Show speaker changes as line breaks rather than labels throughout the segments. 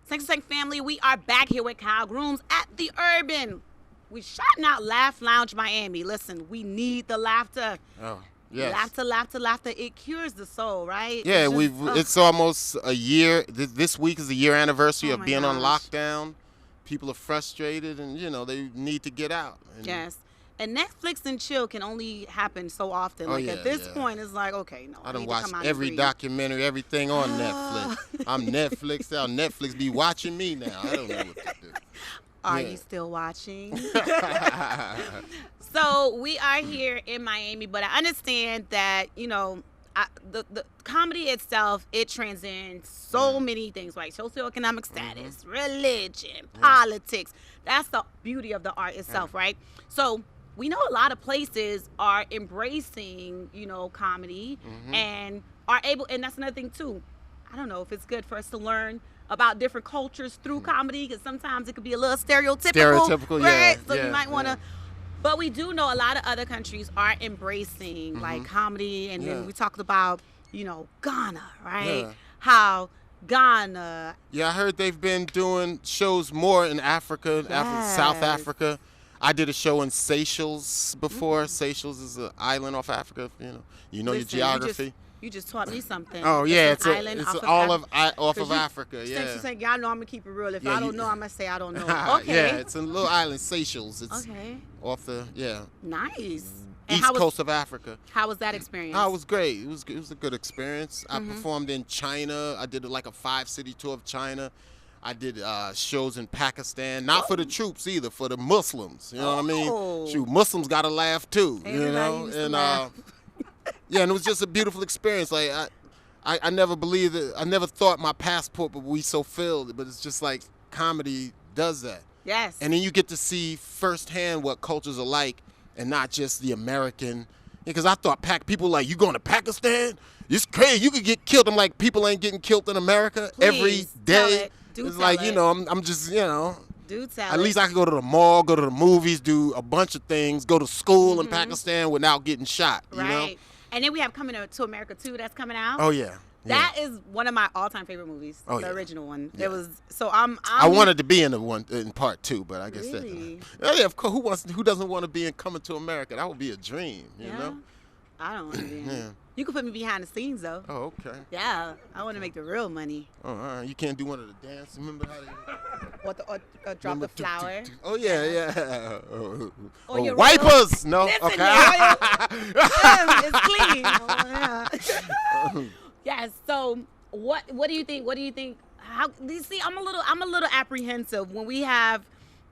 Seg4 family, we are back here with KYLE GROOMS at the Urban. We shouting out Laugh Lounge Miami. Listen, we need the laughter.
Oh, yes.
Laughter, laughter, laughter. It cures the soul, right?
Yeah, it's almost a year. This week is the year anniversary of being on lockdown. People are frustrated and, you know, they need to get out. And
yes. And Netflix and chill can only happen so often. At this point, it's like, okay, no.
I done watched every documentary, everything on Netflix. I'm Netflix out. Netflix be watching me now. I don't know what to do.
Are you still watching? So we are here in Miami, but I understand that, you know, the comedy itself, it transcends so many things, like socioeconomic status, religion, politics. That's the beauty of the art itself, right? So we know a lot of places are embracing, you know, comedy and are able, and that's another thing too. I don't know if it's good for us to learn about different cultures through comedy, because sometimes it could be a little stereotypical, right? So you might want to, but we do know a lot of other countries are embracing like comedy, and then we talked about, you know, Ghana, right?
Yeah.
How Ghana.
Yeah, I heard they've been doing shows more in Africa, South Africa. I did a show in Seychelles before. Seychelles is an island off Africa. You know your geography.
You just taught me something.
Oh yeah, it's
island
off of Africa. Yeah.
Since you saying, y'all know I'm gonna keep it real. If I don't know, I'm gonna say I don't know. Okay.
Yeah, it's a little island, Seychelles. It's off the
nice.
East coast of Africa.
How was that experience?
Oh, it was great. It was a good experience. I performed in China. I did like a 5-city tour of China. I did shows in Pakistan, not for the troops either, for the Muslims. You know what I mean? Shoot, Muslims got to laugh too. You know, and yeah, and it was just a beautiful experience. Like I never believed it. I never thought my passport would be so filled, but it's just like comedy does that.
Yes.
And then you get to see firsthand what cultures are like, and not just the American. Because I thought people like, you going to Pakistan? It's crazy. You could get killed. I'm like, people ain't getting killed in America every day. It's like, you know, I'm just, you know. At least I could go to the mall, go to the movies, do a bunch of things, go to school in Pakistan without getting shot, you know?
And then we have Coming to America 2 that's coming out.
Oh, yeah.
That is one of my all-time favorite movies, the original one.
Yeah.
It was, so
I wanted to be in part 2, but I guess
really?
Yeah, of course. Who doesn't want to be in Coming to America? That would be a dream, you know?
I don't want to be in You can put me behind the scenes, though.
Oh, okay.
Yeah, I want to make the real money.
Oh, all right. You can't do one of the dance. Remember how they...
Or drop the flower.
Oh, yeah.
Or your
wipers! No?
Listen,
Okay.
It's clean. Yes, so what do you think? What do you think? How you see? I'm a little apprehensive when we have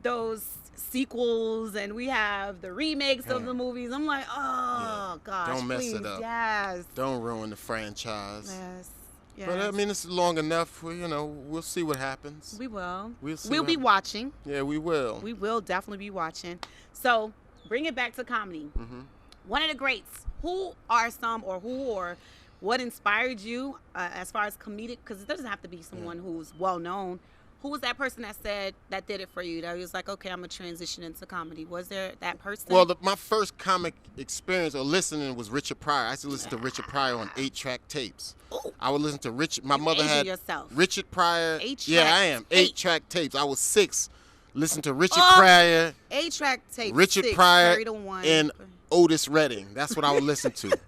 those sequels and we have the remakes of the movies. I'm like, oh gosh,
don't mess it up.
Yes,
don't ruin the franchise.
Yes.
But I mean, it's long enough. You know, we'll see what happens.
We will.
We'll
be watching.
Yeah, we will.
We will definitely be watching. So bring it back to comedy. One of the greats. Who are some, or what inspired you as far as comedic? Because it doesn't have to be someone who's well known. Who was that person that did it for you? That was like, okay, I'm gonna transition into comedy. Was there that person?
Well, my first comic experience or listening was Richard Pryor. I used to listen to Richard Pryor on 8-track tapes.
Ooh.
I would listen to Richard. My mother had Richard Pryor.
8-track.
Yeah, I am 8-track tapes. I was 6. Listen to Richard Pryor.
8-track tapes.
Richard Pryor and Otis Redding. That's what I would listen to.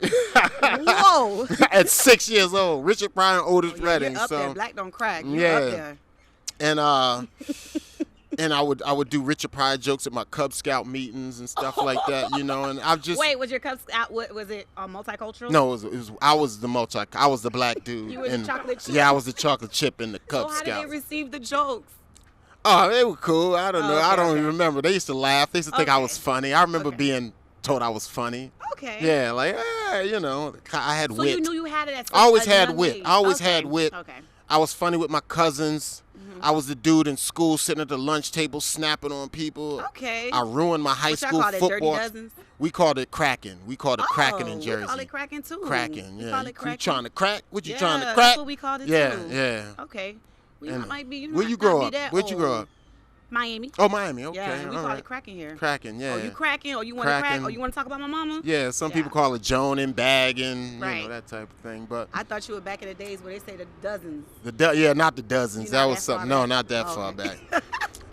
Whoa!
At 6 years old, Richard Pryor and Otis Redding.
You're up there. Black don't crack.
You're
up there.
And and I would do Richard Pryor jokes at my Cub Scout meetings and stuff like that, you know. And I just
was your Cub Scout? Was it multicultural?
No, it was. I was the black dude.
You were the chocolate chip.
Yeah, I was the chocolate chip in the Cub Scouts.
So how did they receive the jokes?
Oh, they were cool. I don't know. I don't even remember. They used to laugh. They used to think I was funny. I remember being told I was funny.
Okay.
Yeah, like, you know, I had wit.
So you knew you had it at
I always had wit. I always
had
wit.
Okay.
I was funny with my cousins. I was the dude in school sitting at the lunch table snapping on people.
Okay.
I ruined my high school football.
Dirty Dozens?
We called it cracking. We called it cracking in Jersey.
We call it cracking too.
Cracking, yeah.
We call it cracking.
You trying to crack? What you trying to crack?
That's what we called it too.
Yeah.
Okay. We might be.
Where'd you grow up? Where'd you grow up?
Miami.
Oh, Miami. Okay.
Yeah, we
all
call
right.
it cracking here.
Cracking, yeah.
Oh, you cracking? Or you want to crack?
Cracking.
Or you want to talk about my mama?
Yeah, some people call it joning, bagging, you know, that type of thing. But
I thought you were back in the days where they say the dozens.
Yeah, not the dozens. That was something. No, not that far back.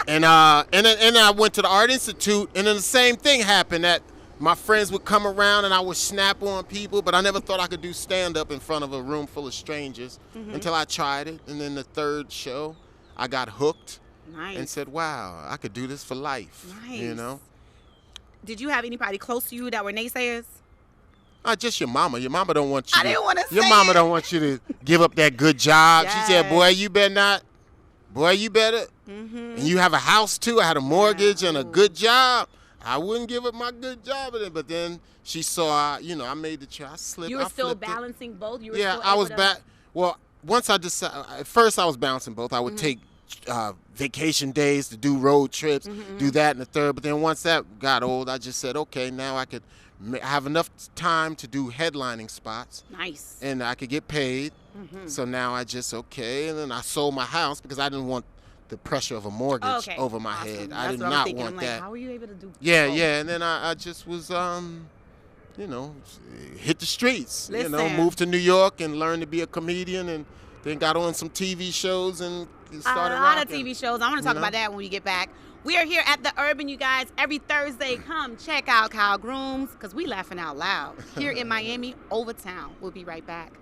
And then I went to the Art Institute, and then the same thing happened. That my friends would come around, and I would snap on people, but I never thought I could do stand-up in front of a room full of strangers until I tried it. And then the third show, I got hooked.
Nice.
And said, wow, I could do this for life.
Nice.
You know?
Did you have anybody close to you that were naysayers?
Just your mama. Your mama don't want you.
I didn't want to say
Your mama don't want you to give up that good job.
Yes.
She said, boy, you better not. Boy, you better. And you have a house, too. I had a mortgage and a good job. I wouldn't give up my good job. But then she saw, I made the choice. I slipped.
You were still balancing both? You were
yeah,
still
I was
able
back. Well, once I decided, at first I was balancing both. I would take vacation days to do road trips, do that and the third. But then once that got old, I just said, okay, now I could have enough time to do headlining spots.
Nice.
And I could get paid. So now I just, and then I sold my house because I didn't want the pressure of a mortgage over my head. I did not want that.
How were you able to do
Yeah, and then I just was, hit the streets.
Listen.
Moved to New York and learned to be a comedian, and then got on some TV shows and started
a lot
rocking.
of TV shows. I want to talk about that when we get back. We are here at the Urban, you guys. Every Thursday, come check out KYLE Grooms because we laughing out loud here in Miami, Overtown. We'll be right back.